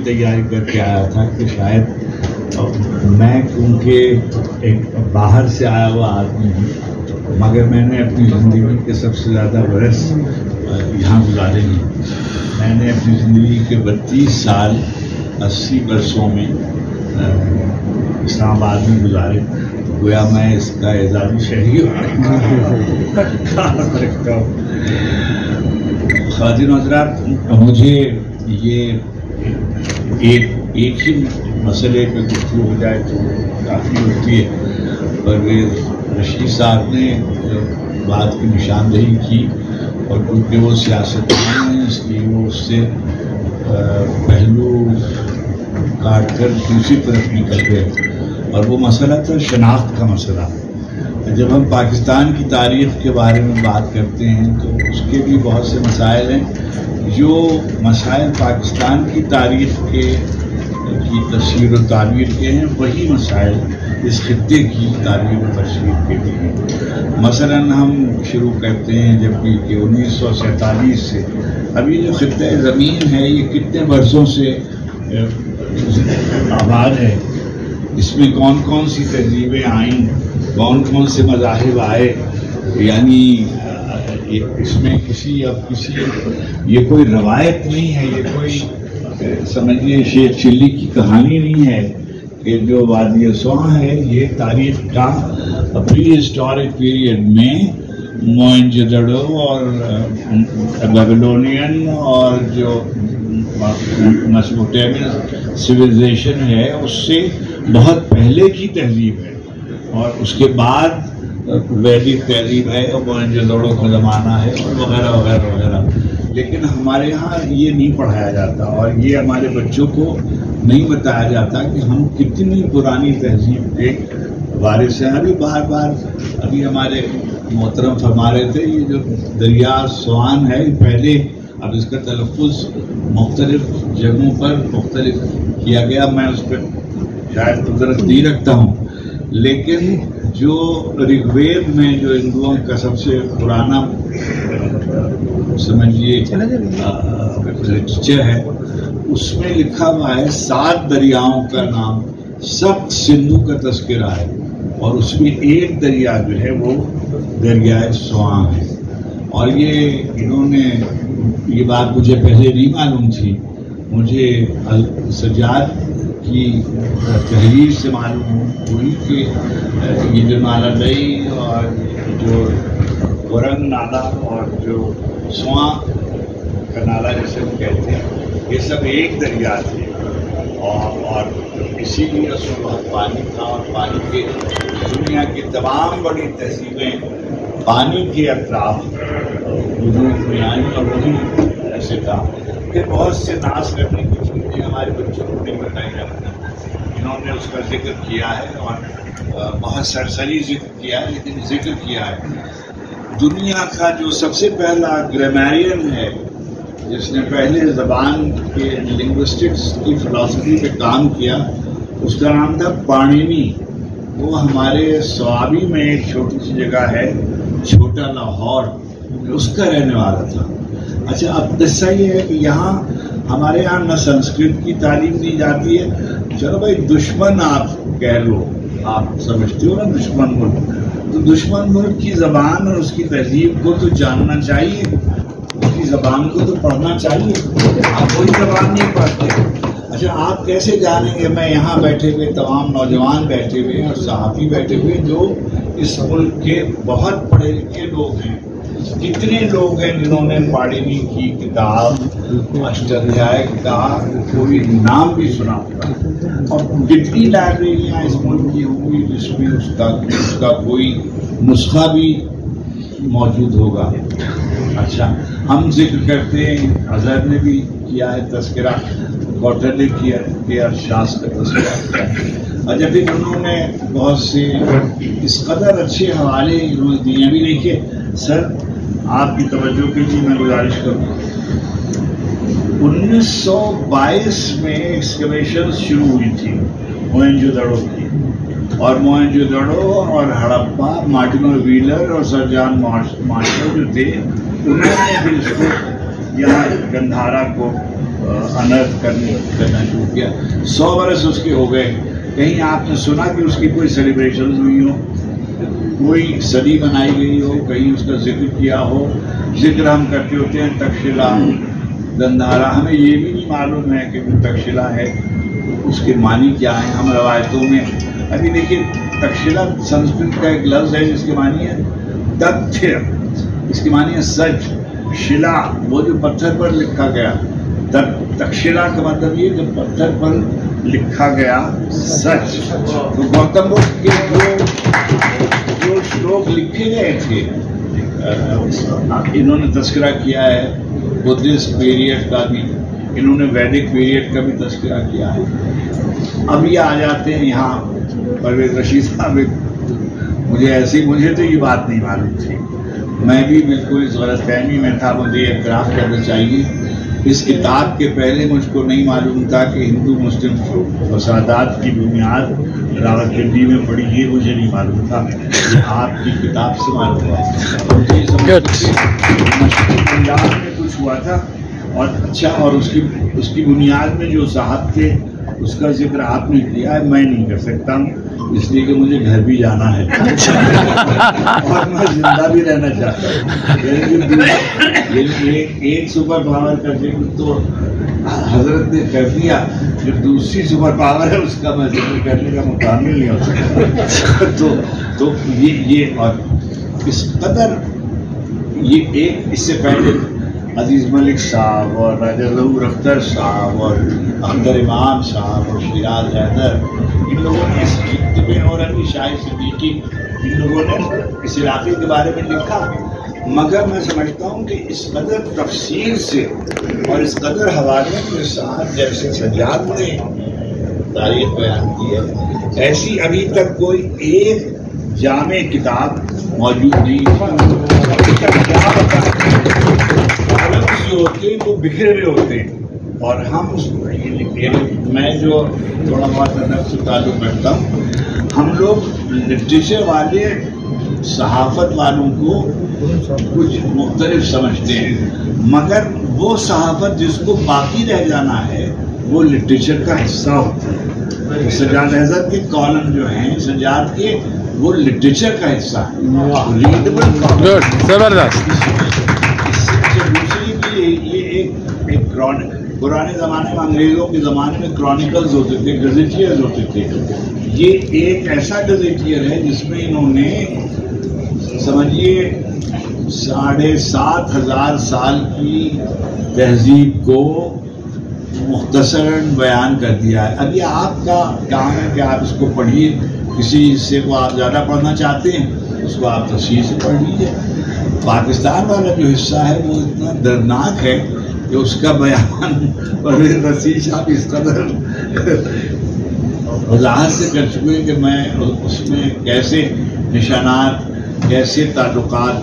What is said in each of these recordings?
تیاری کر کے آیا تھا کہ شاید میں کیونکہ ایک باہر سے آیا ہوا آدمی ہوں، مگر میں نے اپنی زندگی کے سب سے زیادہ برس یہاں گزارے ہیں۔ میں نے اپنی زندگی کے 32 سال 80 برسوں میں اسلام آباد میں گزارے، گویا میں اس کا اعزازی شہری رکھتا ہوں۔ خواتین و حضرات، مجھے یہ ایک ہی مسئلے پہ گفتگو ہو جائے تو کافی ہوتی ہے، پرویز رشید صاحب نے بات کی نشاندہی کی، اور کیونکہ وہ سیاستدان ہیں اس لیے وہ اس سے پہلو کاٹ کر دوسری طرف نکل گئے، اور وہ مسئلہ تھا شناخت کا مسئلہ۔ جب ہم پاکستان کی تاریخ کے بارے میں بات کرتے ہیں تو اس کے بھی بہت سے مسائل ہیں، جو مسائل پاکستان کی تاریخ کی تفسیر و تعبیر کے ہیں، وہی مسائل اس خطے کی تعبیر و تشریح کے بھی ہیں۔ مثلا ہم شروع کرتے ہیں جب کہ 1947 سے ابھی جو خطہ زمین ہے یہ کتنے برسوں سے آباد ہے، اس میں کون کون سی تہذیبیں آئیں، کون کون سے مذاہب آئے، یعنی اس میں کسی یہ کوئی روایت نہیں ہے، یہ کوئی سمجھیے شیر چلی کی کہانی نہیں ہے کہ جو وادی سواں ہے یہ تاریخ کا پری ہسٹورک پیریڈ میں موئنجو اور بیبلونین اور جو میسوپوٹیمین سویلائزیشن ہے اس سے بہت پہلے کی تہذیب ہے، اور اس کے بعد ویدک تہذیب ہے اور موئنجو کا زمانہ ہے اور وغیرہ وغیرہ وغیرہ۔ لیکن ہمارے ہاں یہ نہیں پڑھایا جاتا، اور یہ ہمارے بچوں کو نہیں بتایا جاتا کہ ہم کتنی پرانی تہذیب کے وارث ہیں۔ ابھی بار ابھی ہمارے محترم فرما رہے تھے یہ جو دریا سوان ہے پہلے، اب اس کا تلفظ مختلف جگہوں پر مختلف کیا گیا، میں اس پہ شاید قدرت نہیں رکھتا ہوں، لیکن جو رگ وید میں جو ہندوؤں کا سب سے پرانا سمجھیے لٹریچر ہے، اس میں لکھا ہوا ہے 7 دریاؤں کا نام، سب سندھو کا تذکرہ ہے، اور اس میں ایک دریا جو ہے وہ دریائے سواں ہے۔ اور یہ انہوں نے یہ بات مجھے پہلے نہیں معلوم تھی، مجھے سجاد کی تحریر سے معلوم ہوئی کہ یہ جو نالا دئی اور جو ورنگ نالا اور جو سواں کا نالا جسے ہم کہتے ہیں، یہ سب ایک دریا تھے، اور اسی لیے اس میں بہت پانی تھا، اور پانی کے دنیا کی تمام بڑی تہذیبیں پانی کے اطراف وجود میں آئیں، اور وہی ایسے تھا کہ بہت سے ناز کرنے کی چیزیں ہمارے بچوں کو نہیں بتائی جاتی، انہوں نے اس کا ذکر کیا ہے اور بہت سرسری ذکر کیا ہے، لیکن ذکر کیا ہے۔ دنیا کا جو سب سے پہلا گرامیرین ہے جس نے پہلے زبان کے لنگوسٹکس کی فلسفی پہ کام کیا، اس کا نام تھا پانینی۔ وہ ہمارے سوابی میں ایک چھوٹی سی جگہ ہے چھوٹا لاہور، اس کا رہنے والا تھا۔ اچھا، اب قصہ یہ ہے کہ یہاں ہمارے یہاں نہ سنسکرت کی تعلیم دی جاتی ہے، چلو بھائی دشمن آپ کہہ لو، آپ سمجھتے ہو نا دشمن ملک، تو دشمن ملک کی زبان اور اس کی تہذیب کو تو جاننا چاہیے، اس کی زبان کو تو پڑھنا چاہیے، آپ وہی زبان نہیں پڑھتے۔ اچھا، آپ کیسے جانیں گے؟ میں یہاں بیٹھے ہوئے تمام نوجوان بیٹھے ہوئے اور صحافی بیٹھے ہوئے جو اس ملک کے بہت پڑھے لکھے لوگ ہیں، کتنے لوگ ہیں جنہوں نے پانینی کی کتاب اشٹادھیائے کتاب کوئی نام بھی سنا ہوگا، اور کتنی لائبریریاں اس ملک کی ہوں گی جس میں اس کا کوئی نسخہ بھی موجود ہوگا۔ اچھا، ہم ذکر کرتے ہیں، اظہر نے بھی کیا ہے تذکرہ، کوٹر نے کیا کہ ارشاد کا تذکرہ کیا، اور جب انہوں نے بہت سے اس قدر اچھے حوالے انہوں نے دیے بھی لکھے۔ سر آپ کی توجہ کے لیے میں گزارش کروں، 1922 میں ایکسکیویشن شروع ہوئی تھی موئنجو دڑو کی، اور موئنجو دڑو اور ہڑپا، مارٹینو ویلر اور سر جان مارشل جو تھے انہوں نے بھی اس کو यहाँ गंधारा को अनर्थ करना शुरू किया। 100 बरस उसके हो गए, कहीं आपने सुना कि उसकी कोई सेलिब्रेशन हुई हो, कोई सदी मनाई गई हो, कहीं उसका जिक्र किया हो? जिक्र हम करते होते हैं तक्षशिला, गंधारा, हमें ये भी नहीं मालूम है कि वो तक्षशिला है, उसके मानी क्या है। हम रवायतों में अभी देखिए, तक्षशिला संस्कृत का एक लफ्ज है जिसके मानी है तथ्य, इसकी मानी है सच। शिला वो जो पत्थर पर लिखा गया, तक्षशिला का मतलब ये जो पत्थर पर लिखा गया सच। तो गौतम बुद्ध के जो श्लोक लिखे गए थे, इन्होंने तस्करा किया है बुद्धिस्ट पीरियड का भी, इन्होंने वैदिक पीरियड का भी तस्करा किया है। अब ये आ जाते हैं यहाँ परवेज रशीद साहब, मुझे तो ये बात नहीं मालूम थी, मैं भी बिल्कुल इस गलतफहमी में था, मुझे एतराफ़ करना चाहिए। इस किताब के पहले मुझको नहीं मालूम था कि हिंदू मुस्लिम फसादात की बुनियाद रावलपिंडी में पड़ी, ये मुझे नहीं मालूम था, ये आपकी किताब से मालूम हुआ। मुझे पंजाब में कुछ हुआ था और अच्छा, और उसकी बुनियाद में जो साहब थे उसका जिक्र आपने किया है, मैं नहीं कर सकता हूँ, इसलिए कि मुझे घर भी जाना है और मैं जिंदा भी रहना चाहता हूँ। एक सुपर पावर का जिक्र तो हजरत ने कर दिया, जो दूसरी सुपर पावर है उसका मैं जिक्र करने का मुकाबिल नहीं हो सकता। तो ये और इस कदर ये एक, इससे पहले अजीज मलिक साहब और राजा ज़हूर अख्तर साहब और अख्तर इमाम साहब और शिराज हैदर, इन लोगों ने इस खित्ते में, और अली शाह सिद्दीकी, इन लोगों ने इस इलाके के बारे में लिखा, मगर मैं समझता हूँ कि इस कदर तफसील से और इस कदर हवाले के साथ जैसे सज्जाद ने तारीख बयान की है, ऐसी अभी तक कोई एक जामे किताब मौजूद नहीं। होते हैं वो बिखरे हुए होते हैं, और हम मैं जो थोड़ा बहुत अदब से ताल्लुक रखता हूँ, हम लोग लिटरेचर वाले सहाफत वालों को कुछ मुख्तलिफ समझते हैं, मगर वो सहाफत जिसको बाकी रह जाना है वो लिटरेचर का हिस्सा होता है। सज्जाद अहमद के कॉलम जो हैं सज्जाद के, वो लिटरेचर का हिस्सा है, रीडेबल कॉलम, जबरदस्त। ये एक पुराने ज़माने में, अंग्रेज़ों के ज़माने में क्रॉनिकल्स होते थे, गज़ेटियर्स होते थे। ये एक ऐसा गज़ेटियर है जिसमें इन्होंने समझिए 7,500 साल की तहजीब को मुख्तसरन बयान कर दिया है। अभी आपका काम है कि आप इसको पढ़िए, किसी हिस्से को आप ज़्यादा पढ़ना चाहते हैं उसको आप तफसील से पढ़ लीजिए। पाकिस्तान वाला जो हिस्सा है वो इतना दर्दनाक है कि उसका बयान परवेज रशीद साहब इस कदर वजाहत से कर चुके हैं कि मैं उसमें कैसे निशानात, कैसे ताल्लुकात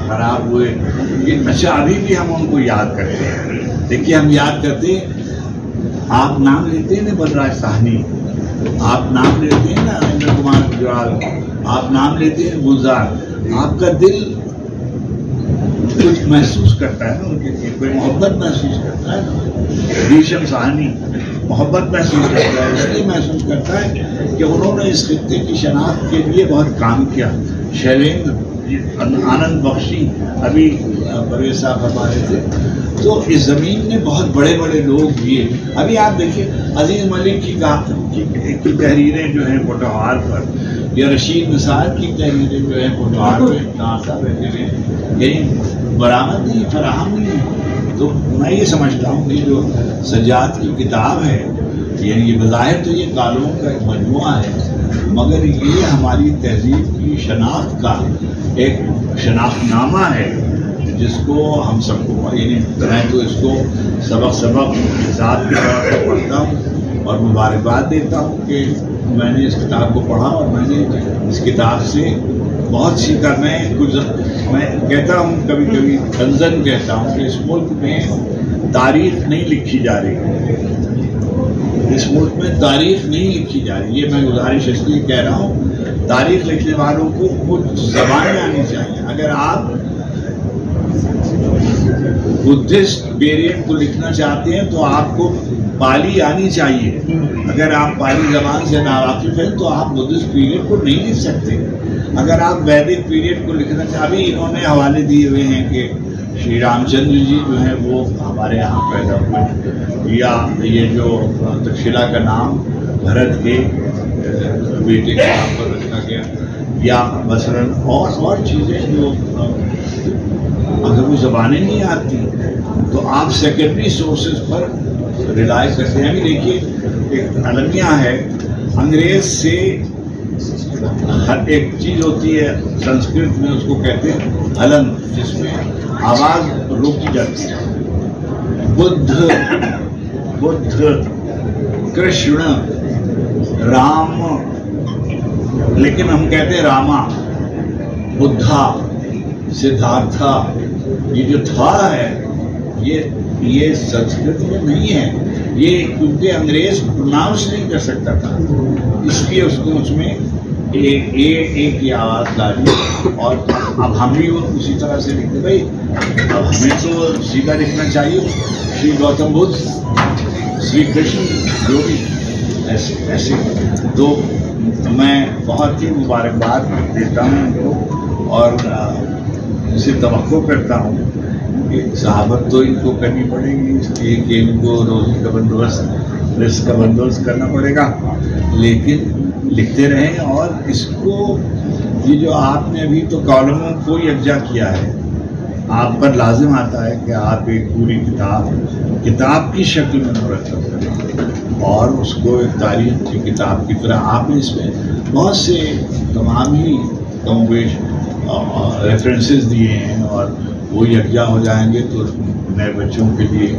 खराब हुए। अच्छा, अभी भी हम उनको याद करते हैं। देखिए, हम याद करते हैं, आप नाम लेते हैं ना बलराज साहनी, आप नाम लेते हैं ना नरेंद्र कुमार गुजराल, आप नाम लेते हैं गुलजार, आपका दिल कुछ महसूस करता है ना उनके लिए, कोई मोहब्बत महसूस करता है ना। भीषम साहनी मोहब्बत महसूस करता है, इसलिए महसूस करता है कि उन्होंने इस खित्ते की शनाख्त के लिए बहुत काम किया। शैलेंद्र आनंद बख्शी अभी परवेज साहब फरमा रहे थे, तो इस ज़मीन में बहुत बड़े बड़े लोग दिए। अभी आप देखिए, अजीज मलिक की तहरीरें जो हैं पोटोहार पर, या रशीद निसार की तहरीरें जो हैं पोटोहार पर, नासा रहते हैं, यही बरामद नहीं, फराहम नहीं है। तो मैं ये समझता हूँ कि जो सज्जाद की किताब है, यानी ये बज़ाहिर तो ये कालों का एक मजमुआ है, मगर ये हमारी तहजीब की शनाख्त का एक शनाख्तनामा है, जिसको हम सबको, यानी मैं तो इसको सबक हिसाब के तौर पर पढ़ता हूँ और मुबारकबाद देता हूँ कि मैंने इस किताब को पढ़ा और मैंने इस किताब से बहुत सीखा। मैं कहता हूँ, कभी कभी कंजन कहता हूँ कि इस मुल्क में तारीख नहीं लिखी जा रही, इस मुल्क में तारीख नहीं लिखी जा रही। ये मैं गुजारिश इसलिए कह रहा हूँ, तारीख लिखने वालों को कुछ ज़बानें आनी चाहिए। अगर आप बुद्धिस्ट पीरियड को लिखना चाहते हैं तो आपको पाली आनी चाहिए। अगर आप पाली जबान से नावाकिफ हैं तो आप बुद्धिस्ट पीरियड को नहीं लिख सकते। अगर आप वैदिक पीरियड को लिखना चाहते, अभी इन्होंने हवाले दिए हुए हैं कि श्री रामचंद्र जी जो है वो हमारे यहाँ पैदा हुए, या ये जो तक्षशिला का नाम भरत के बेटे के नाम पर रखा गया, या मसलन और चीज़ें जो अगर वो ज़बानें नहीं आती तो आप सेकेंडरी सोर्सेज पर रिलाई करते हैं। अभी देखिए एक अलमिया है, अंग्रेज से हर एक चीज़ होती है, संस्कृत में उसको कहते हैं हलन, जिसमें आवाज़ रोकी जाती है। बुद्ध, कृष्ण, राम, लेकिन हम कहते हैं रामा, बुद्धा, सिद्धार्था, ये जो था है ये संस्कृत में नहीं है, ये क्योंकि अंग्रेज प्रोनाउंस नहीं कर सकता था, इसलिए उसने उसमें ए की आवाज़ डाली। और अब हम भी उसी तरह से लिखते, भाई अब हमें तो सीधा लिखना चाहिए, श्री गौतम बुद्ध, श्री कृष्ण, जो भी ऐसे तो मैं बहुत ही मुबारकबाद देता हूँ उनको, और इसे तवक्को करता हूँ कि सहाबत तो इनको करनी पड़ेगी, इसलिए कि इनको रोज़ी का बंदोबस्त, रिस्क का बंदोबस्त करना पड़ेगा, लेकिन लिखते रहें। और इसको ये जो आपने अभी तो कॉलमों को यकजा किया है, आप पर लाजिम आता है कि आप एक पूरी किताब की शक्ल में मुरतब करें और उसको एक तारीख की किताब की तरह। आपने इसमें बहुत से तमाम ही कमोबेश रेफरेंसेस दिए हैं और वो यकजा हो जाएंगे तो नए बच्चों के लिए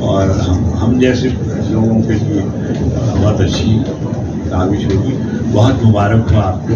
और हम जैसे लोगों के लिए बहुत अच्छी काबिश होगी। बहुत मुबारक हो आपको।